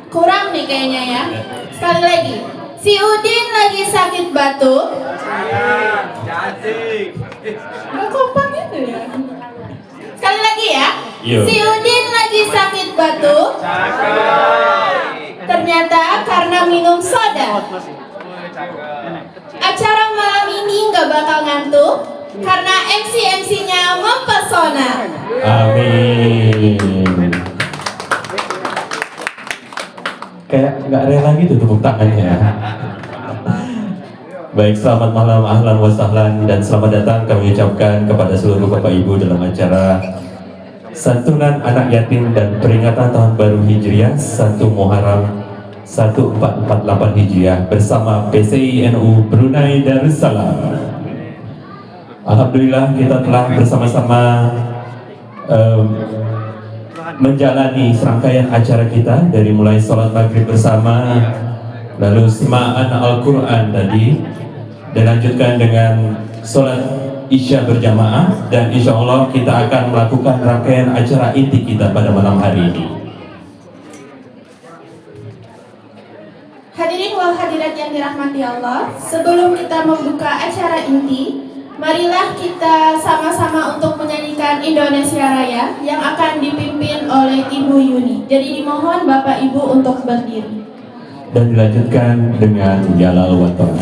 Kurang nih kayaknya ya. Sekali lagi. Si Udin lagi sakit batuk. Gak kompak gitu ya. Sekali lagi ya. Yo. Si Udin lagi sakit batuk. Ternyata karena minum soda. Acara malam ini gak bakal ngantuk karena MC-MC-nya mempesona. Amin. Kayak nggak rela gitu tepuk tangannya. Baik, selamat malam, ahlan wa sahlan, dan selamat datang kami ucapkan kepada seluruh Bapak Ibu dalam acara Santunan Anak Yatim dan Peringatan Tahun Baru Hijriah 1 Muharram 1448 Hijriah bersama PCI NU Brunei Darussalam. Alhamdulillah kita telah bersama-sama menjalani serangkaian acara kita dari mulai sholat maghrib bersama, lalu semaan Al-Quran tadi, dan lanjutkan dengan sholat isya berjamaah, dan insya Allah kita akan melakukan rangkaian acara inti kita pada malam hari ini. Hadirin wal hadirat yang dirahmati Allah, sebelum kita membuka acara inti, marilah kita sama-sama untuk menyanyikan Indonesia Raya yang akan dipimpin oleh Ibu Yuni. Jadi dimohon Bapak Ibu untuk berdiri. Dan dilanjutkan dengan Jalal Waton.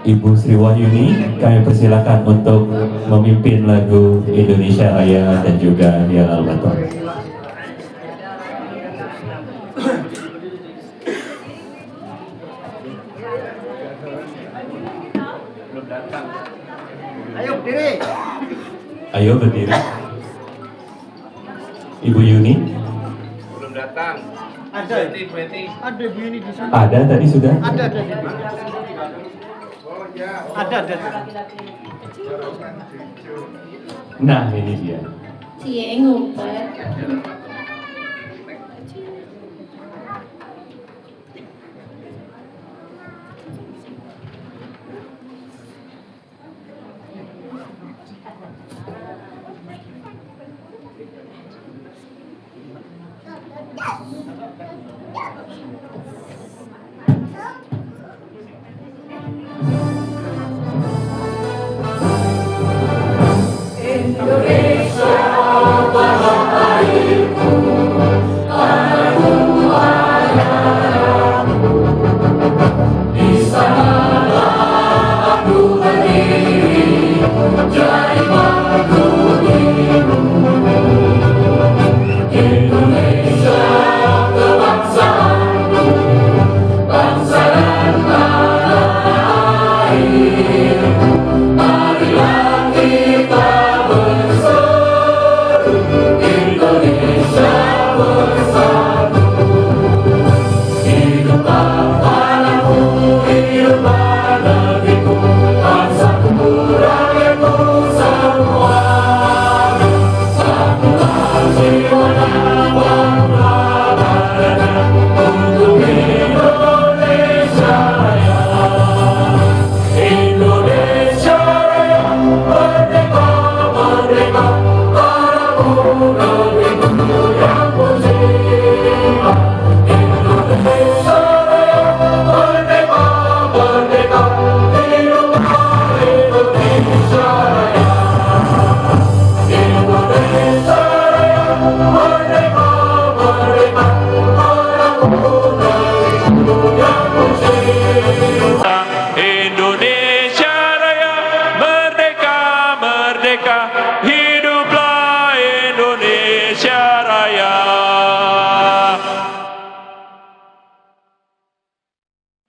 Ibu Sri Wahyuni, kami persilakan untuk memimpin lagu Indonesia Raya dan juga Jalal Waton. Ayo berdiri. Ayo berdiri. Ibu Yuni. Belum datang. Ada. Ada Bu ini di sana. Ada tadi sudah. Ada. Ada. Nah ini dia. Cie ngumpet.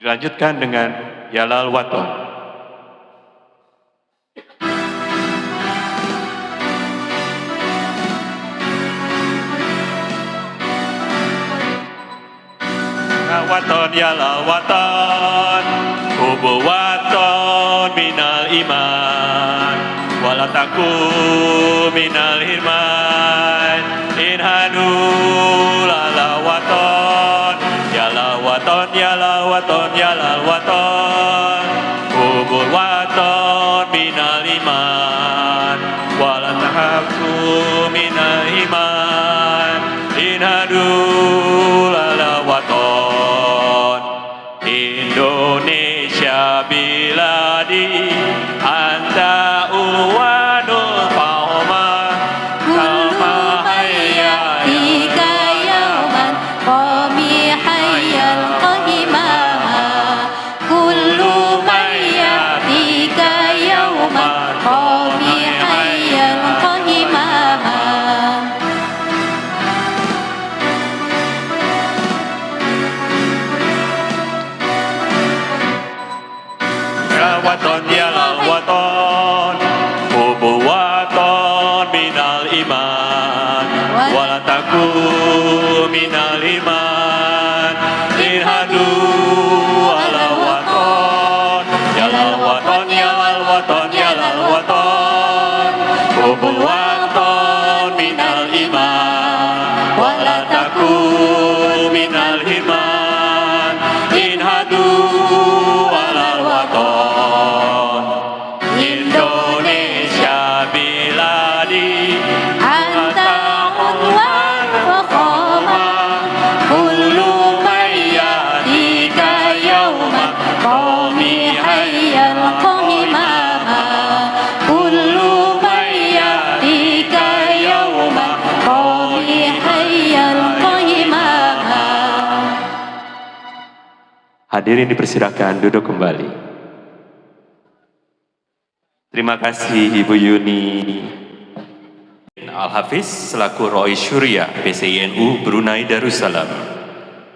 Dilanjutkan dengan Jalal Waton. Waton Jalal Waton, hubu waton minal iman, walataku minal hirman, inhanu lala waton, Jalal Waton, Jalal Waton, Jalal Waton, hubu waton minal iman. iman wala tahaffu minal iman inhadul ala waton Indonesia biladi anta uwanul qauma kama hayyatika yauman qami hayyal qahimah kullu hayyatika yauman qami hayyal qahimah waton ya waton waton minal iman wala taku minal iman inhadu ala waton ya waton ya waton ya waton waton minal iman wala taku minal iman inhadu ala waton Indonesia biladi anta unwan wa qama kullu hayyatika yauman qami hayyal qahimah kullu hayyatika yauman qami hayyal qahimah. Hadirin dipersilakan duduk kembali. Terima kasih Ibu Yuni Al-Hafiz selaku Roi Syuriah PCINU Brunei Darussalam.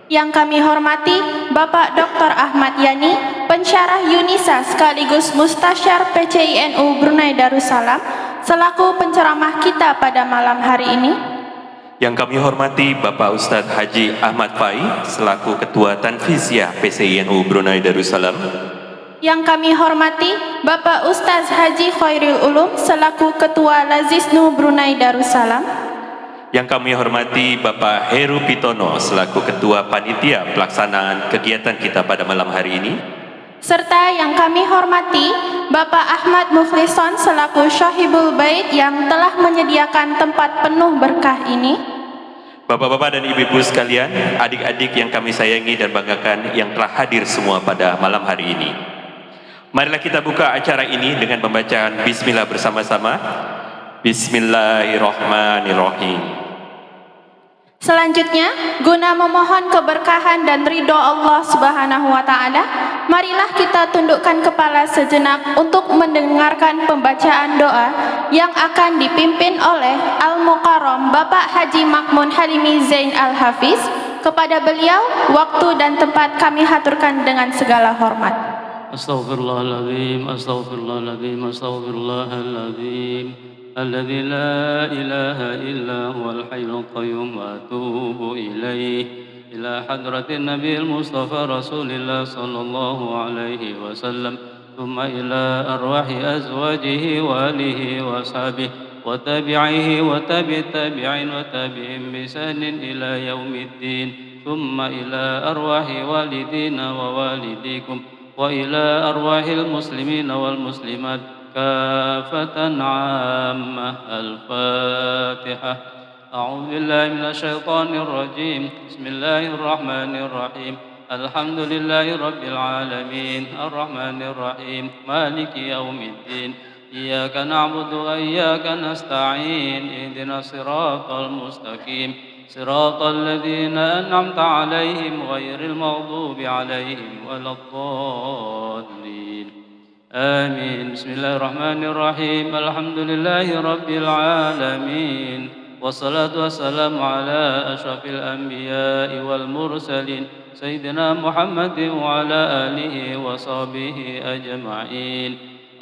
Yang kami hormati Bapak Dr. Ahmad Yani, pensyarah Yunisa sekaligus Mustasyar PCINU Brunei Darussalam, selaku penceramah kita pada malam hari ini. Yang kami hormati Bapak Ustadz Haji Ahmad Fai selaku Ketua Tanfiziah PCINU Brunei Darussalam. Yang kami hormati Bapak Ustaz Haji Khairul Ulum selaku Ketua Lazisnu Brunei Darussalam. Yang kami hormati Bapak Heru Pitono selaku Ketua Panitia Pelaksanaan kegiatan kita pada malam hari ini. Serta yang kami hormati Bapak Ahmad Mukhlison selaku Syahibul Bait yang telah menyediakan tempat penuh berkah ini. Bapak-bapak dan ibu-ibu sekalian, adik-adik yang kami sayangi dan banggakan yang telah hadir semua pada malam hari ini. Marilah kita buka acara ini dengan pembacaan Bismillah bersama-sama. Bismillahirrahmanirrahim. Selanjutnya, guna memohon keberkahan dan ridho Allah Subhanahu wa Ta'ala, marilah kita tundukkan kepala sejenak untuk mendengarkan pembacaan doa yang akan dipimpin oleh Al-Mukarram Bapak Haji Makmun Halimi Zain Al-Hafiz. Kepada beliau, waktu dan tempat kami haturkan dengan segala hormat. Astaghfirullahaladzim, astaghfirullahaladzim, astaghfirullahaladzim Alladzi la ilaha illa huwal hayyul qayyum wa atubu ilaih ila hadratin nabiyil mustafa rasulillah sallallahu alaihi wasallam thumma ila arwahi azwajihi wa alihi wa sahbihi wa tabi'ihi wa tabi'in wa tabi'in bisanin ila yaumiddin thumma ila arwahi walidina wa walidikum وإلى أرواح المسلمين والمسلمات كافة عامة. الفاتحة. أعوذ بالله من الشيطان الرجيم. بسم الله الرحمن الرحيم. الحمد لله رب العالمين الرحمن الرحيم مالك يوم الدين إياك نعبد وإياك نستعين اهدنا الصراط المستقيم صراط الذين أنعمت عليهم غير المغضوب عليهم ولا الضالين آمين. بسم الله الرحمن الرحيم. الحمد لله رب العالمين والصلاة والسلام على أشرف الأنبياء والمرسلين سيدنا محمد وعلى آله وصحبه أجمعين.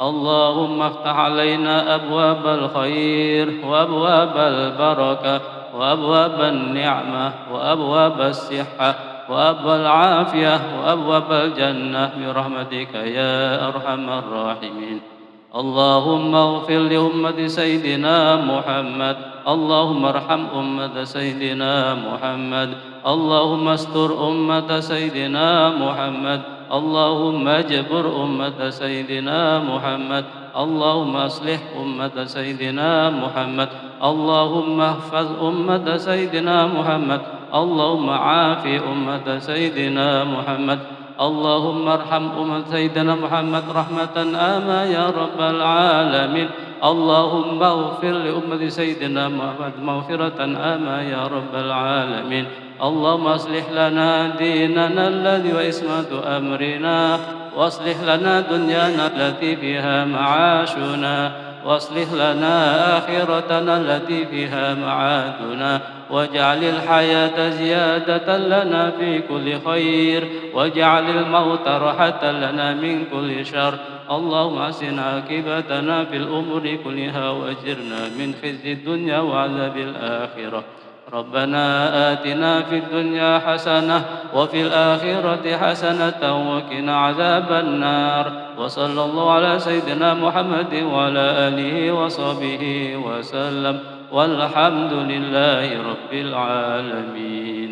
اللهم افتح علينا أبواب الخير وأبواب البركة وأبواب النعمة وأبواب الصحة وأبواب العافية وأبواب الجنة برحمتك يا أرحم الراحمين. اللهم اغفر لأمة سيدنا محمد. اللهم ارحم أمة سيدنا محمد. اللهم استر أمة سيدنا محمد. اللهم اجبر أمة سيدنا محمد اللهم اصلح أمة سيدنا محمد اللهم احفظ أمة سيدنا محمد اللهم عافي أمة سيدنا محمد اللهم ارحم أمة سيدنا محمد رحمة آما يا رب العالمين اللهم اغفر لأمة سيدنا محمد مغفرة آما يا رب العالمين اللهم اصلح لنا ديننا الذي وعصمة أمرنا واصلح لنا دنيانا التي فيها معاشنا واصلح لنا آخرتنا التي فيها معادنا واجعل الحياة زيادة لنا في كل خير واجعل الموت راحة لنا من كل شر اللهم أحسن عاقبتنا في الأمور كلها وأجرنا من خزي الدنيا وعذاب الآخرة ربنا آتنا في الدنيا حسنة وفي الآخرة حسنة وقنا عذاب النار وصلى الله على سيدنا محمد وعلى آله وصحبه وسلم والحمد لله رب العالمين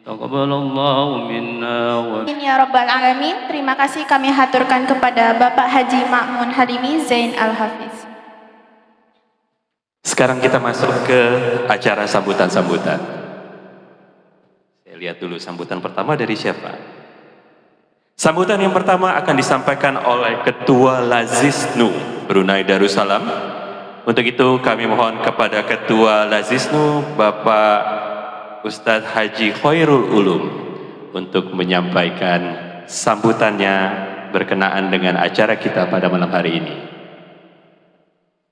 تقبل الله منا Amin ya Rabbal Alamin. Terima kasih kami haturkan kepada Bapak Haji Ma'mun Halimi Zain Al-Hafiz. Sekarang kita masuk ke acara sambutan-sambutan. Saya lihat dulu sambutan pertama dari siapa? Sambutan yang pertama akan disampaikan oleh Ketua Lazisnu Brunei Darussalam. Untuk itu kami mohon kepada Ketua Lazisnu Bapak Ustadz Haji Khairul Ulum untuk menyampaikan sambutannya berkenaan dengan acara kita pada malam hari ini.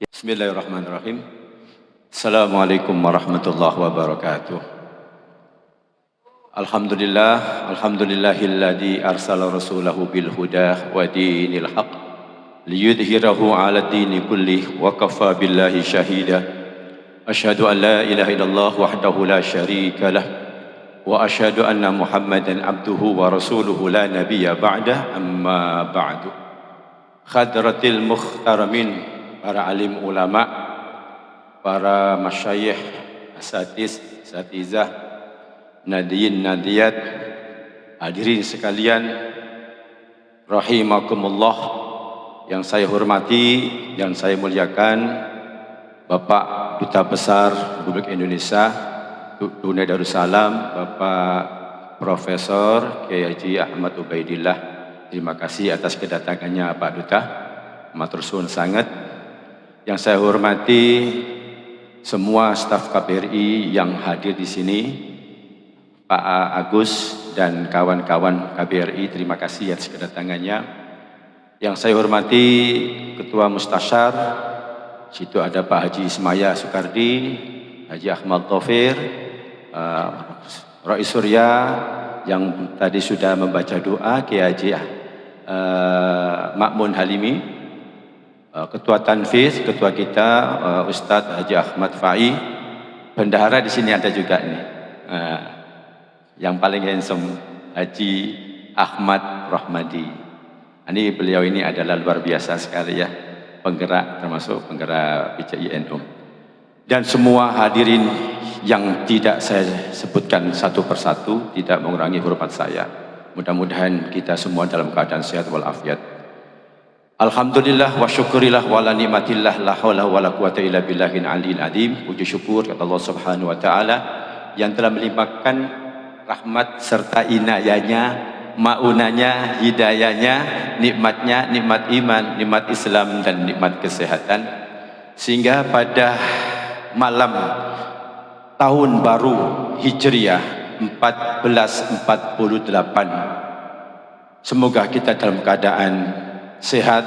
Bismillahirrahmanirrahim. Assalamualaikum warahmatullahi wabarakatuh. Alhamdulillahilladzi arsala rasulahu bil huda wa dinil haq liyudhhirahu 'ala dini kullih wa kafa billahi shahida. Asyhadu an la ilaha illallah wahdahu la syarika lah wa asyhadu anna Muhammadan abduhu wa rasuluhu la nabiyya ba'dah amma ba'du. Hadratil mukhtaramin, para alim ulama, para masyayikh, asatizah, nadiyin, nadiyat, hadirin sekalian, rahimakumullah, yang saya hormati, yang saya muliakan, Bapak Duta Besar Republik Indonesia Brunei Darussalam, Bapak Profesor Kiai Haji Ahmad Ubaidillah. Terima kasih atas kedatangannya Pak Duta, matur suwun sangat. Yang saya hormati semua staf KBRI yang hadir di sini, Pak Agus dan kawan-kawan KBRI, terima kasih atas kedatangannya. Yang saya hormati Ketua Mustasyar, situ ada Pak Haji Ismaya Soekardi, Haji Ahmad Taufir, Rais Surya yang tadi sudah membaca doa, Kiai Haji Ma'mun Halimi, Ketua Tanfiz, ketua kita Ustadz Haji Ahmad Fai, bendahara di sini ada juga nih, yang paling handsome Haji Ahmad Rahmadi. Ini beliau ini adalah luar biasa sekali ya, penggerak, termasuk penggerak PCI NU. Dan semua hadirin yang tidak saya sebutkan satu persatu, tidak mengurangi hormat saya. Mudah-mudahan kita semua dalam keadaan sehat walafiat. Alhamdulillah wa syukurillah wa la ni'matillah la hawla wa la quwata illa billahil aliyil azim. Puji syukur kepada Allah Subhanahu wa taala yang telah melimpahkan rahmat serta inayahnya, maunanya, hidayahnya, nikmatnya, nikmat iman, nikmat Islam dan nikmat kesehatan, sehingga pada malam tahun baru Hijriah 1448 semoga kita dalam keadaan sehat,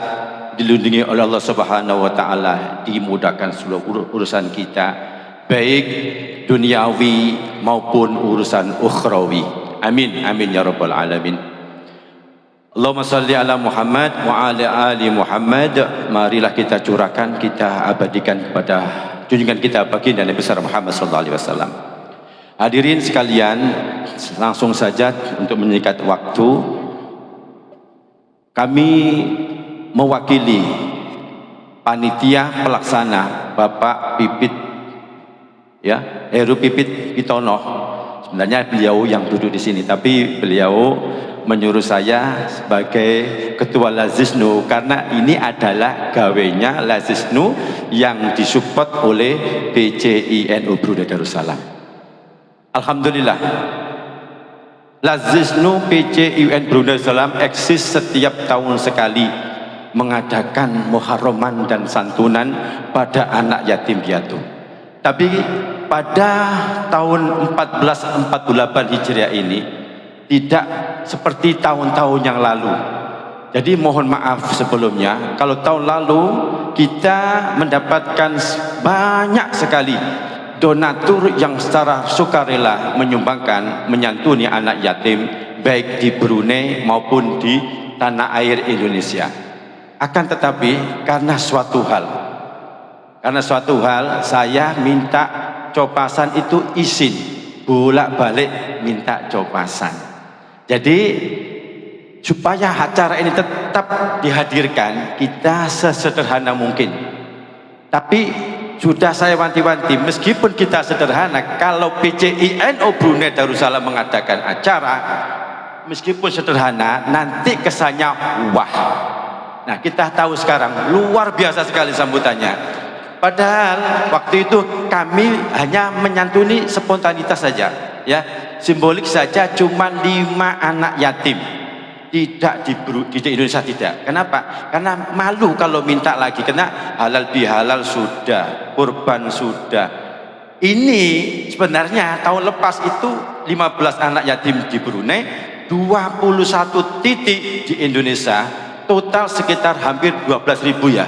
dilindungi oleh Allah Subhanahu wa taala, dimudahkan seluruh urusan kita, baik duniawi maupun urusan ukhrawi. Amin amin ya rabbal alamin. Allahumma salli ala Muhammad wa ala ali Muhammad. Marilah kita curahkan, kita abadikan kepada junjungan kita baginda Nabi besar Muhammad sallallahu alaihi wasallam. Hadirin sekalian, langsung saja untuk menyingkat waktu, kami mewakili panitia pelaksana Bapak Pipit Heru Pipit Pitono. Sebenarnya beliau yang duduk di sini, tapi beliau menyuruh saya sebagai ketua Lazisnu, karena ini adalah gawenya Lazisnu yang disupport oleh PCINU Brunei Darussalam. Alhamdulillah, Lazisnu PCIN Brunei Darussalam eksis setiap tahun sekali mengadakan muharraman dan santunan pada anak yatim piatu. Tapi pada tahun 1448 Hijriah ini tidak seperti tahun-tahun yang lalu. Jadi mohon maaf sebelumnya, kalau tahun lalu kita mendapatkan banyak sekali donatur yang secara sukarela menyumbangkan, menyantuni anak yatim baik di Brunei maupun di tanah air Indonesia. Akan tetapi karena suatu hal saya minta copasan itu izin bolak-balik minta copasan. Jadi supaya acara ini tetap dihadirkan, kita sesederhana mungkin. Tapi sudah saya wanti-wanti, meskipun kita sederhana, kalau PCINU Brunei Darussalam mengadakan acara, meskipun sederhana, nanti kesannya wah. Nah, kita tahu sekarang luar biasa sekali sambutannya. Padahal waktu itu kami hanya menyantuni spontanitas saja, ya, simbolik saja, cuma 5 anak yatim. Tidak di Indonesia tidak. Kenapa? Karena malu kalau minta lagi, karena halal bihalal sudah, kurban sudah. Ini sebenarnya tahun lepas itu 15 anak yatim di Brunei, 21 titik di Indonesia, total sekitar hampir 12.000 ya.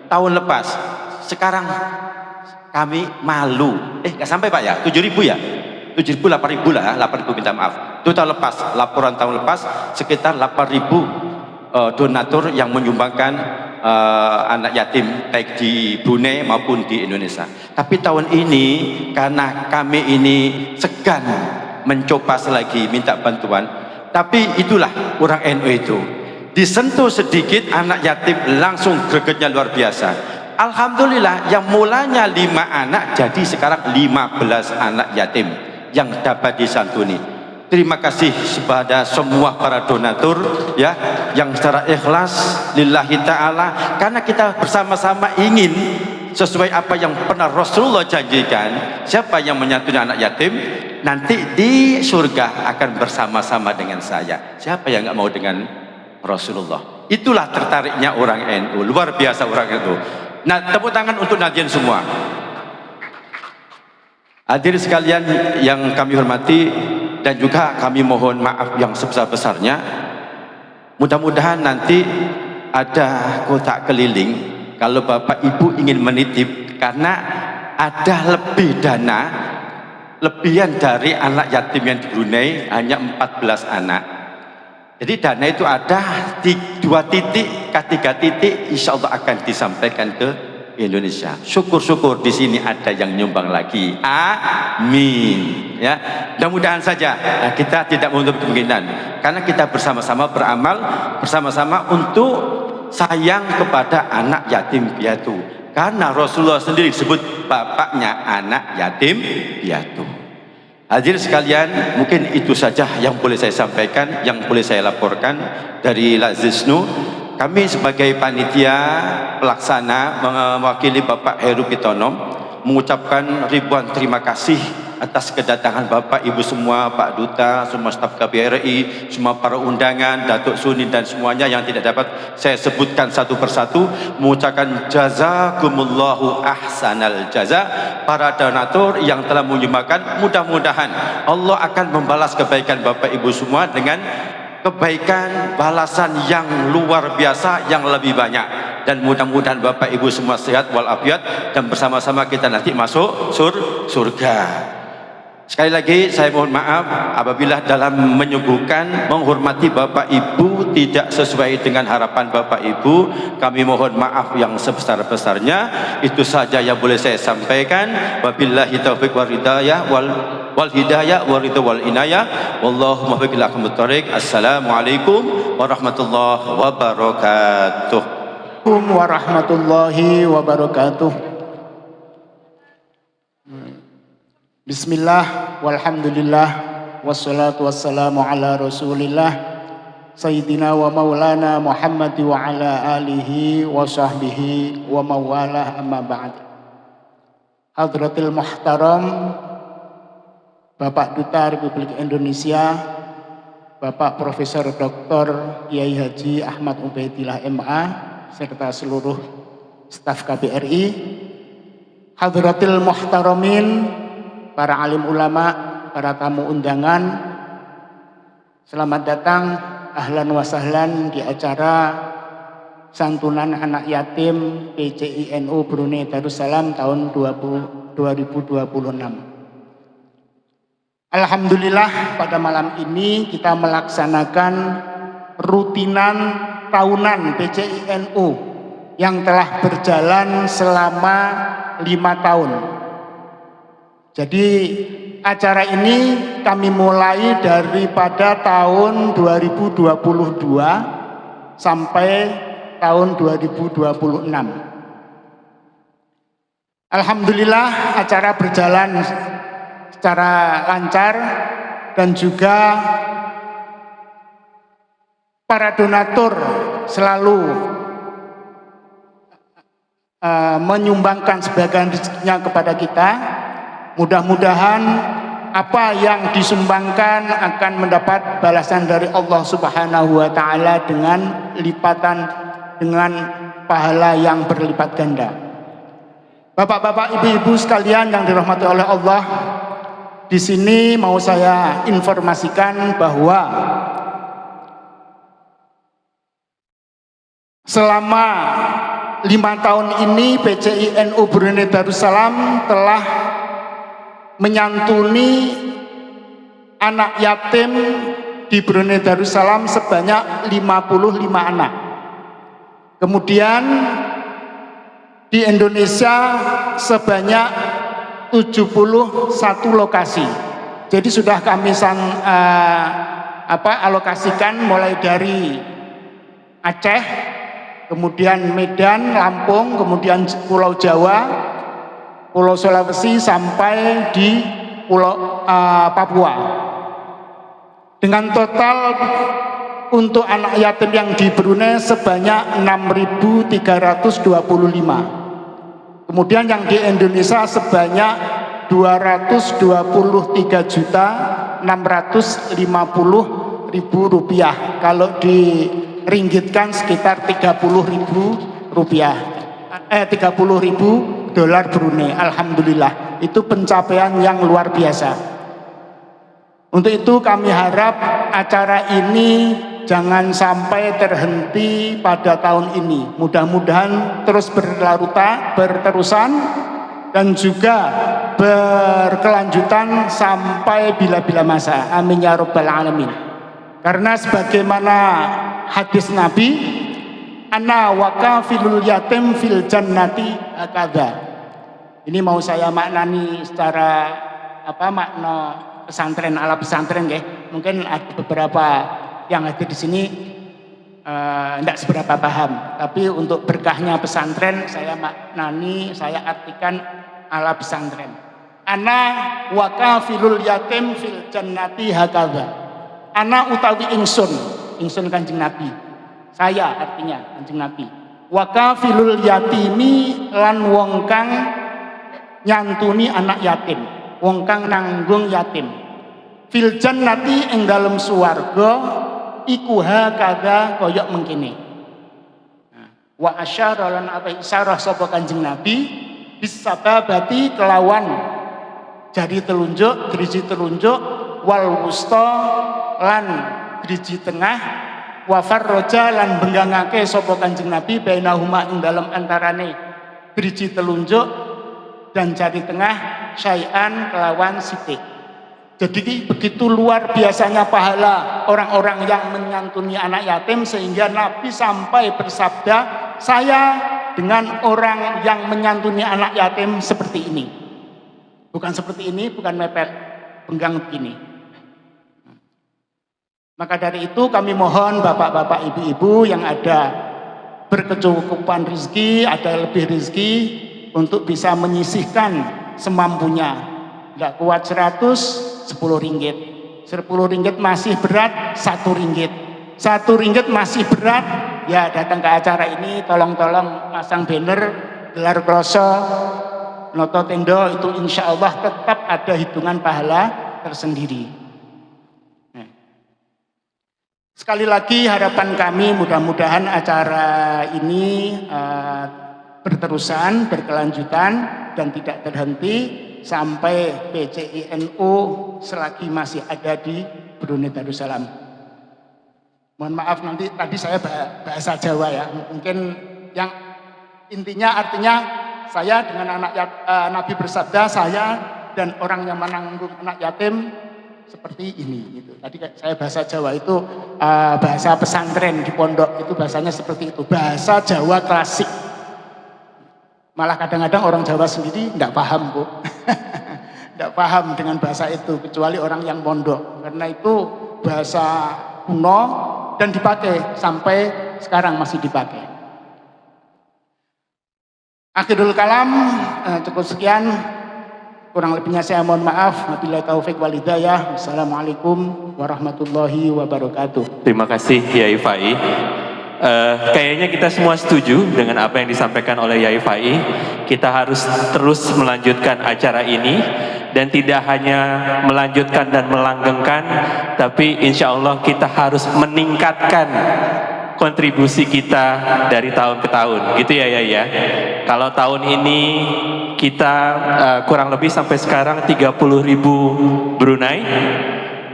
Tahun lepas. Sekarang kami malu. Nggak sampai Pak ya? 7.000 ya? 7.000, 8.000 lah, 8.000 minta maaf. Total lepas, laporan tahun lepas sekitar 8.000 donatur yang menyumbangkan anak yatim baik di Brunei maupun di Indonesia. Tapi tahun ini karena kami ini segan mencoba lagi minta bantuan, tapi itulah orang NU itu. Disentuh sedikit anak yatim langsung gregetnya luar biasa. Alhamdulillah, yang mulanya 5 anak jadi sekarang 15 anak yatim yang dapat disantuni. Terima kasih kepada semua para donatur ya, yang secara ikhlas lillahi ta'ala, karena kita bersama-sama ingin sesuai apa yang pernah Rasulullah janjikan, siapa yang menyantuni anak yatim nanti di surga akan bersama-sama dengan saya. Siapa yang nggak mau dengan Rasulullah? Itulah tertariknya orang NU, luar biasa orang NU. Nah, tepuk tangan untuk Nadian semua. Hadirin sekalian yang kami hormati, dan juga kami mohon maaf yang sebesar-besarnya. Mudah-mudahan nanti ada kotak keliling kalau Bapak Ibu ingin menitip, karena ada lebih dana, lebihan dari anak yatim yang di Brunei hanya 14 anak. Jadi dana itu ada di 2 titik, ke 3 titik, insya Allah akan disampaikan ke Indonesia. Syukur-syukur di sini ada yang nyumbang lagi. Amin. Ya, mudah-mudahan saja kita tidak menutup kemungkinan, karena kita bersama-sama beramal bersama-sama untuk sayang kepada anak yatim piatu. Karena Rasulullah sendiri disebut bapaknya anak yatim piatu. Hadirin sekalian, mungkin itu saja yang boleh saya sampaikan, yang boleh saya laporkan dari Lazisnu. Kami sebagai panitia pelaksana mewakili Bapak Heru Pitonom mengucapkan ribuan terima kasih atas kedatangan Bapak Ibu semua, Pak Duta, semua staf KBRI, semua para undangan, Datuk Suni dan semuanya yang tidak dapat saya sebutkan satu persatu. Mengucapkan jazakumullahu ahsanal jaza para donatur yang telah menyumbangkan. Mudah-mudahan Allah akan membalas kebaikan Bapak Ibu semua dengan kebaikan balasan yang luar biasa, yang lebih banyak. Dan mudah-mudahan Bapak Ibu semua sehat walafiat dan bersama-sama kita nanti masuk surga. Sekali lagi saya mohon maaf apabila dalam menyuguhkan menghormati Bapak Ibu tidak sesuai dengan harapan Bapak Ibu. Kami mohon maaf yang sebesar-besarnya. Itu saja yang boleh saya sampaikan. Wabillahi taufiq wal hidayah wal hidayah wal ridha wal inayah. Wallahu muwaffiq ila aqwamit thoriq. Assalamualaikum warahmatullahi wabarakatuh. Warahmatullahi wabarakatuh. Bismillah, walhamdulillah, wassalatu wassalamu ala rasulillah Sayyidina wa maulana Muhammad wa ala alihi wa sahbihi wa mawalah, amma ba'd. Hadratil muhtaram Bapak Duta Republik Indonesia, Bapak Profesor Dr. Kiai Haji Ahmad Ubaidillah MA serta seluruh staf KBRI, hadratil muhtaramin, para alim ulama, para tamu undangan, selamat datang, ahlan wa sahlan di acara santunan anak yatim PCI NU Brunei Darussalam tahun 2026. Alhamdulillah, pada malam ini kita melaksanakan rutinan tahunan PCI NU yang telah berjalan selama 5 tahun. Jadi acara ini kami mulai daripada tahun 2022 sampai tahun 2026. Alhamdulillah acara berjalan secara lancar dan juga para donatur selalu menyumbangkan sebagian rezekinya kepada kita. Mudah-mudahan apa yang disumbangkan akan mendapat balasan dari Allah Subhanahu wa taala dengan lipatan, dengan pahala yang berlipat ganda. Bapak-bapak, ibu-ibu sekalian yang dirahmati oleh Allah, di sini mau saya informasikan bahwa selama 5 tahun ini PCI NU Brunei Darussalam telah menyantuni anak yatim di Brunei Darussalam sebanyak 55 anak. Kemudian di Indonesia sebanyak 71 lokasi. Jadi sudah kami alokasikan mulai dari Aceh, kemudian Medan, Lampung, kemudian Pulau Jawa, Pulau Sulawesi sampai di Pulau Papua. Dengan total untuk anak yatim yang di Brunei sebanyak 6.325. Kemudian yang di Indonesia sebanyak 223.650.000 rupiah. Kalau diringgitkan sekitar 30.000 rupiah. 30.000 dolar Brunei. Alhamdulillah, itu pencapaian yang luar biasa. Untuk itu kami harap acara ini jangan sampai terhenti pada tahun ini. Mudah-mudahan terus berterusan dan juga berkelanjutan sampai bila-bila masa. Amin ya rabbal alamin. Karena sebagaimana hadis Nabi, ana wa kafilul yatim fil jannati hakadha. Ini mau saya maknani secara makna pesantren ala pesantren ya. Mungkin ada beberapa yang hadir di sini tidak seberapa paham, tapi untuk berkahnya pesantren saya maknani, saya artikan ala pesantren. Ana wa kafilul yatim fil jannati hakadha. Ana utawi ingsun Kanjeng Nabi. Saya artinya Kanjeng Nabi. Wa kafilul yatimi lan wong kang nyantuni anak yatim, wong kang nanggung yatim. Fil jannati ing dalem swarga iku hakadha koyok mengkene. Wa asyara lan apa isyarah sapa Kanjeng Nabi bisababati kelawan jari telunjuk, driji telunjuk, wal wusta lan driji tengah, wa farroja lan benggangake sapa Kanjeng Nabi bainahuma ing dalem antarane driji telunjuk dan jari tengah syai'an kelawan sithik. Jadi begitu luar biasanya pahala orang-orang yang menyantuni anak yatim sehingga Nabi sampai bersabda, saya dengan orang yang menyantuni anak yatim seperti ini. Bukan seperti ini, bukan mepet, penggang begini. Maka dari itu kami mohon bapak-bapak, ibu-ibu yang ada berkecukupan rezeki, ada lebih rezeki untuk bisa menyisihkan semampunya. Tidak kuat 100, 10 ringgit. 10 ringgit masih berat, 1 ringgit. Rp1 masih berat, ya datang ke acara ini, tolong-tolong pasang banner, gelar kroso, noto tendo, itu insya Allah tetap ada hitungan pahala tersendiri. Sekali lagi harapan kami mudah-mudahan acara ini berterusan, berkelanjutan dan tidak terhenti sampai PCI-NU selagi masih ada di Brunei Darussalam. Mohon maaf nanti tadi saya bahasa Jawa ya, mungkin yang intinya artinya saya dengan Nabi bersabda, saya dan orang yang menanggung anak yatim seperti ini gitu. Tadi saya bahasa Jawa itu bahasa pesantren di pondok itu bahasanya seperti itu, bahasa Jawa klasik. Malah kadang-kadang orang Jawa sendiri tidak paham, Bu. Tidak paham dengan bahasa itu kecuali orang yang pondok. Karena itu bahasa kuno dan dipakai sampai sekarang masih dipakai. Akhirul kalam, cukup sekian. Kurang lebihnya saya mohon maaf. Wabillahi taufik wal hidayah. Wassalamualaikum warahmatullahi wabarakatuh. Terima kasih Yai Fai. Kayaknya kita semua setuju dengan apa yang disampaikan oleh Yai Fai. Kita harus terus melanjutkan acara ini dan tidak hanya melanjutkan dan melanggengkan, tapi insya Allah kita harus meningkatkan kontribusi kita dari tahun ke tahun, gitu ya Yai ya. Kalau tahun ini kita kurang lebih sampai sekarang 30.000 Brunei,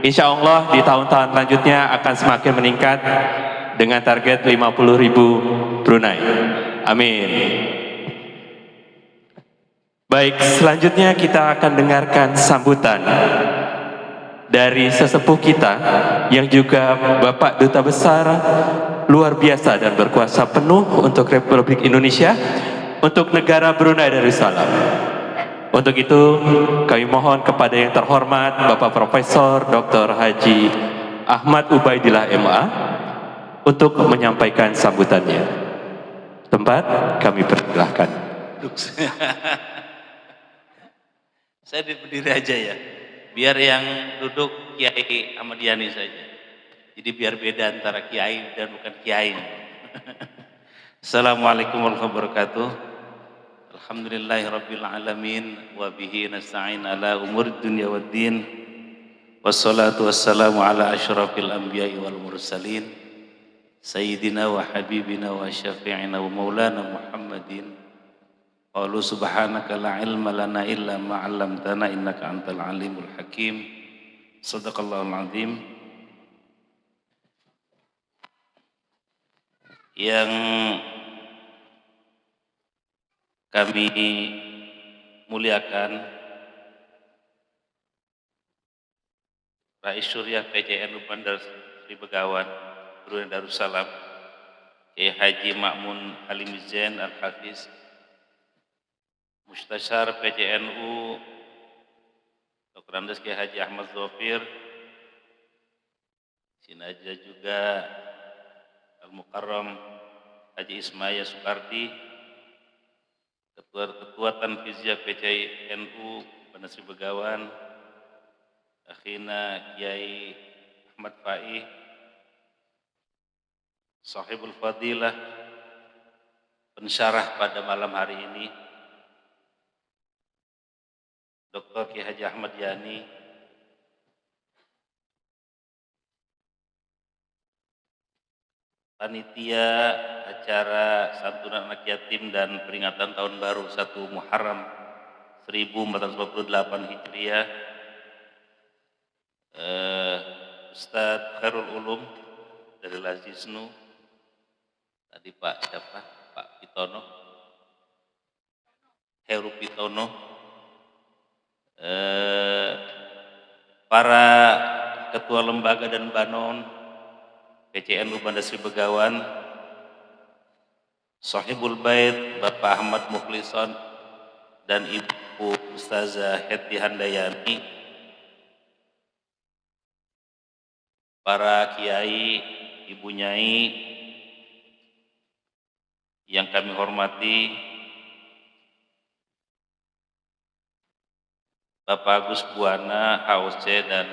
insya Allah di tahun-tahun selanjutnya akan semakin meningkat dengan target 50.000 Brunei. Amin. Baik, selanjutnya kita akan dengarkan sambutan dari sesepuh kita yang juga Bapak Duta Besar luar biasa dan berkuasa penuh untuk Republik Indonesia, untuk negara Brunei Darussalam. Untuk itu kami mohon kepada yang terhormat Bapak Profesor Dr. Haji Ahmad Ubaidillah MA untuk menyampaikan sambutannya. Tempat kami persilahkan. Saya berdiri aja ya, biar yang duduk Kiai Ahmadiani saja. Jadi biar beda antara Kiai dan bukan Kiai. Assalamualaikum warahmatullahi wabarakatuh. Alhamdulillahirabbil alamin wa bihi nasta'in ala umur dunya waddin. Wassalatu wassalamu ala asyrafil anbiya'i wal mursalin. Sayyidina wa habibina wa syafi'ina wa maulana Muhammadin. Qalu subhanaka la ilma lana illa ma 'allamtana innaka antal alimul hakim. Shadaqallahul azim. Yang kami muliakan Rais Syuriah PCNU Bandar Sri Begawan Brunei Darussalam, Kiai Haji Ma'mun Halim Zain Al-Hafiz, Mustasyar PCNU Dr. Andes Kiai Haji Ahmad Zofir, Sinaja juga Al-Mukarram Haji Ismail Soekardi, Ketua Tanfiziyah PCNU Bandar Sri Begawan, Akhina Kiai Ahmad Fai, Sahibul Fadilah, pensyarah pada malam hari ini, Dr. Kiai Haji Ahmad Yani, panitia acara santunan anak yatim dan peringatan tahun baru 1 Muharram 1448 Hijriah, Ustadz Khairul Ulum dari Lazisnu, tadi Pak siapa? Pak Pitono, Heru Pitono, para ketua lembaga dan banon PCNU Bandar Sri Begawan, Sahibul Bait Bapak Ahmad Mukhlison dan Ibu Ustazah Heti Handayani, para kiai, ibu nyai yang kami hormati, Bapak Agus Buana, HOC dan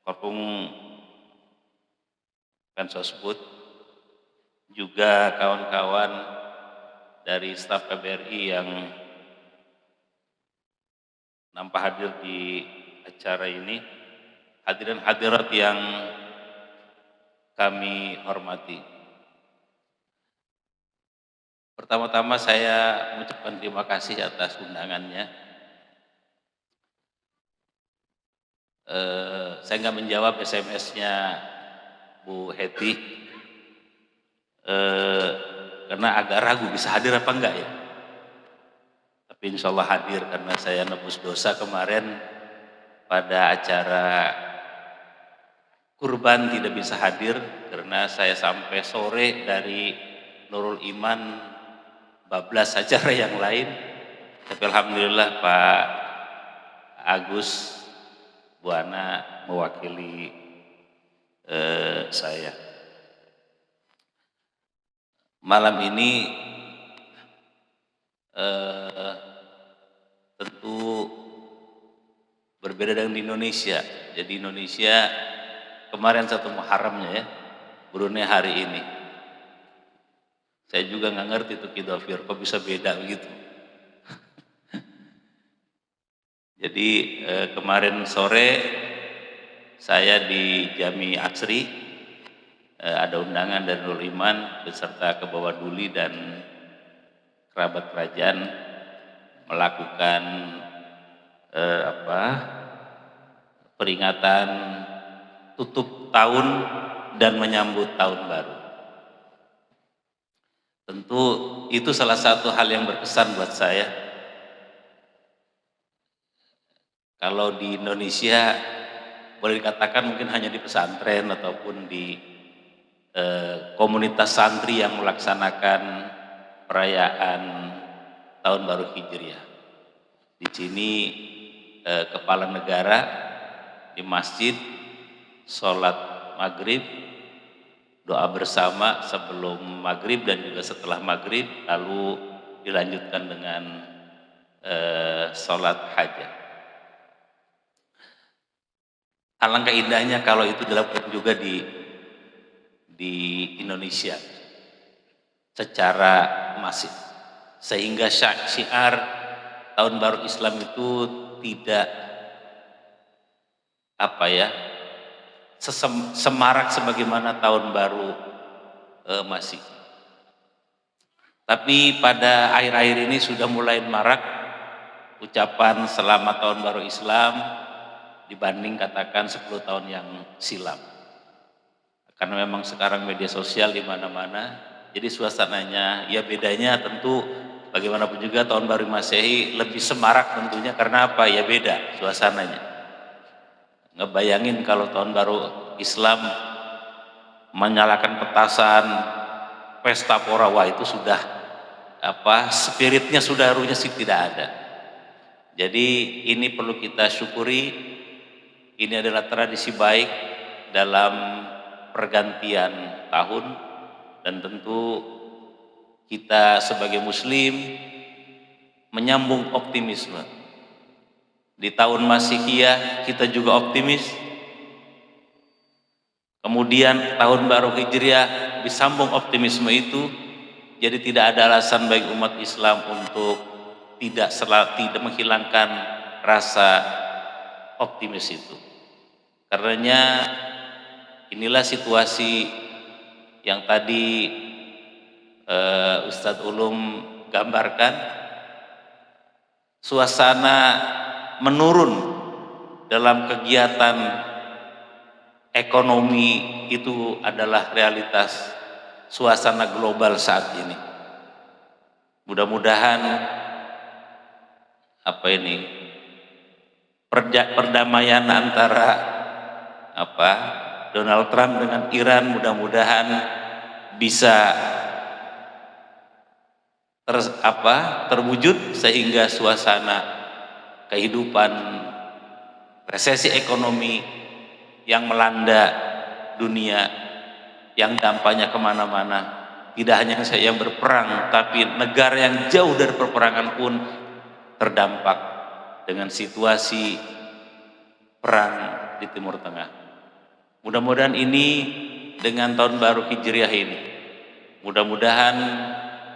Korpung Pensosbud, juga kawan-kawan dari staf KBRI yang nampak hadir di acara ini, hadirin hadirat yang kami hormati. Pertama-tama saya mengucapkan terima kasih atas undangannya. Saya nggak menjawab SMS-nya Bu Heti karena agak ragu bisa hadir apa enggak ya. Tapi insya Allah hadir karena saya nebus dosa kemarin pada acara kurban tidak bisa hadir karena saya sampai sore dari Nurul Iman bablas acara yang lain. Tapi alhamdulillah Pak Agus Buana mewakili saya. Malam ini tentu berbeda dengan di Indonesia. Jadi Indonesia kemarin 1 Muharramnya ya, Brunei hari ini. Saya juga nggak ngerti tuh Kidofir, kok bisa beda begitu. Jadi kemarin sore saya di Jami Aksri, ada undangan dari Nurul Iman beserta Kebawa Duli dan kerabat kerajaan melakukan peringatan tutup tahun dan menyambut tahun baru. Tentu itu salah satu hal yang berkesan buat saya. Kalau di Indonesia boleh dikatakan mungkin hanya di pesantren ataupun di komunitas santri yang melaksanakan perayaan Tahun Baru Hijriah. Di sini kepala negara di masjid sholat maghrib, doa bersama sebelum maghrib dan juga setelah maghrib, lalu dilanjutkan dengan sholat hajat. Alangkah indahnya kalau itu dilakukan juga di Indonesia secara masif, sehingga syiar Tahun Baru Islam itu tidak semarak sebagaimana Tahun Baru masih. Tapi pada akhir-akhir ini sudah mulai marak ucapan selamat Tahun Baru Islam dibanding katakan 10 tahun yang silam. Karena memang sekarang media sosial di mana-mana, jadi suasananya ya bedanya tentu bagaimanapun juga Tahun Baru Masehi lebih semarak tentunya karena apa? Ya beda suasananya. Ngebayangin kalau Tahun Baru Islam menyalakan petasan, pesta pora, wah itu sudah spiritnya sudah harusnya sih tidak ada. Jadi ini perlu kita syukuri. Ini adalah tradisi baik dalam pergantian tahun dan tentu kita sebagai muslim menyambung optimisme. Di tahun Masihiyah kita juga optimis. Kemudian tahun baru Hijriah disambung optimisme itu. Jadi tidak ada alasan bagi umat Islam untuk tidak menghilangkan rasa optimis itu. Karenanya inilah situasi yang tadi Ustadz Ulum gambarkan, suasana menurun dalam kegiatan ekonomi itu adalah realitas suasana global saat ini. Mudah-mudahan perdamaian antara Donald Trump dengan Iran mudah-mudahan bisa terwujud sehingga suasana kehidupan resesi ekonomi yang melanda dunia yang dampaknya kemana-mana, tidak hanya yang berperang tapi negara yang jauh dari perperangan pun terdampak dengan situasi perang di Timur Tengah. Mudah-mudahan ini dengan tahun baru Hijriah ini. Mudah-mudahan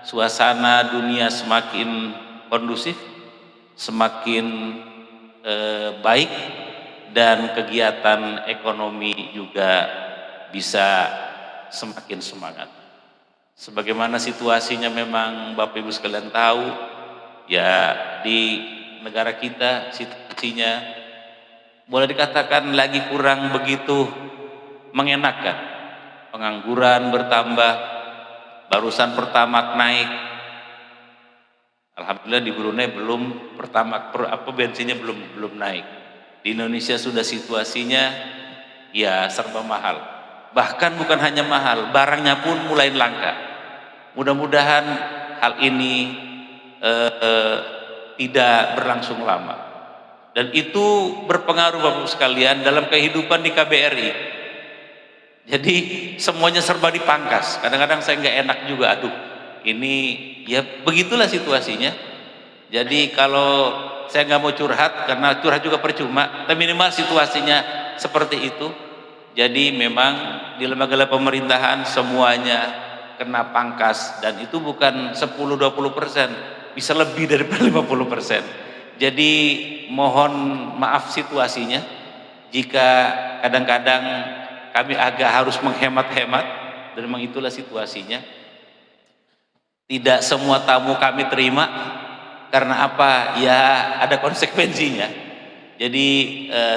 suasana dunia semakin kondusif, semakin baik, dan kegiatan ekonomi juga bisa semakin semangat. Sebagaimana situasinya memang Bapak Ibu sekalian tahu, ya di negara kita situasinya boleh dikatakan lagi kurang begitu mengenakan. Pengangguran bertambah, barusan pertamax naik. Alhamdulillah di Brunei belum bensinnya belum naik. Di Indonesia sudah situasinya ya serba mahal. Bahkan bukan hanya mahal, barangnya pun mulai langka. Mudah-mudahan hal ini tidak berlangsung lama. Dan itu berpengaruh Bapak sekalian dalam kehidupan di KBRI. Jadi semuanya serba dipangkas. Kadang-kadang saya nggak enak juga, aduh ini ya begitulah situasinya. Jadi kalau saya nggak mau curhat, karena curhat juga percuma, tapi minimal situasinya seperti itu. Jadi memang di lembaga pemerintahan semuanya kena pangkas, dan itu bukan 10-20%, bisa lebih daripada 50%. Jadi mohon maaf situasinya jika kadang-kadang kami agak harus menghemat-hemat, dan memang itulah situasinya. Tidak semua tamu kami terima, karena apa? Ya ada konsekuensinya. Jadi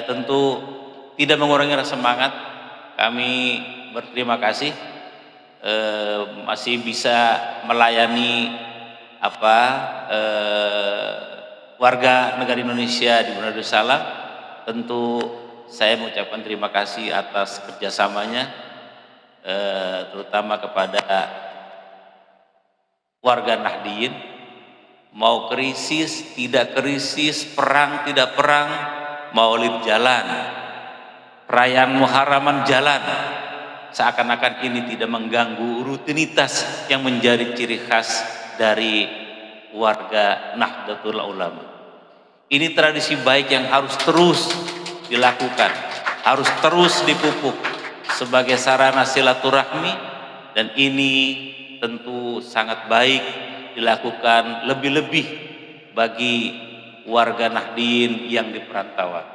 tentu tidak mengurangi rasa semangat. Kami berterima kasih masih bisa melayani warga negara Indonesia di Brunei Darussalam. Tentu saya mengucapkan terima kasih atas kerjasamanya, terutama kepada warga Nahdliyin. Mau krisis, tidak krisis, perang, tidak perang, maulid jalan, perayaan Muharraman jalan, seakan-akan ini tidak mengganggu rutinitas yang menjadi ciri khas dari warga Nahdlatul Ulama. Ini tradisi baik yang harus terus dilakukan, harus terus dipupuk sebagai sarana silaturahmi, dan ini tentu sangat baik dilakukan lebih-lebih bagi warga Nahdliyin yang di perantauan.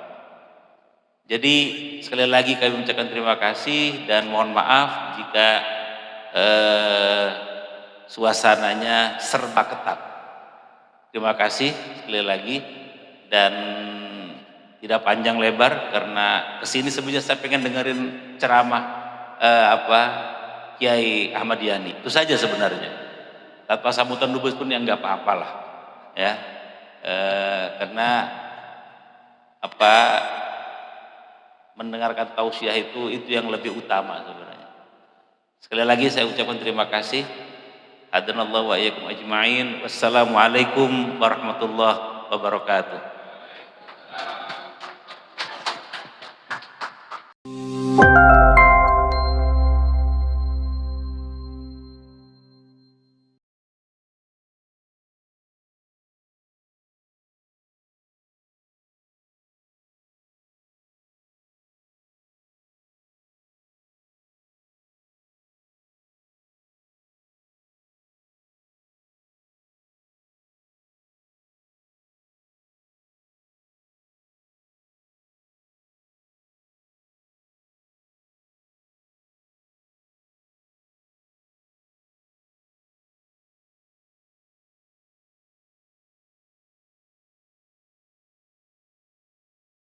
Jadi sekali lagi kami mengucapkan terima kasih dan mohon maaf jika suasananya serba ketat. Terima kasih sekali lagi, dan tidak panjang lebar karena kesini sebenarnya saya pengen dengerin ceramah Kiai Ahmad Yani. Itu saja sebenarnya. Tanpa sambutan dubes pun yang nggak apa-apalah, ya. Karena mendengarkan tausiah itu yang lebih utama sebenarnya. Sekali lagi saya ucapkan terima kasih. Hadanallahu wa iyyakum ajma'in. Wassalamualaikum warahmatullahi wabarakatuh.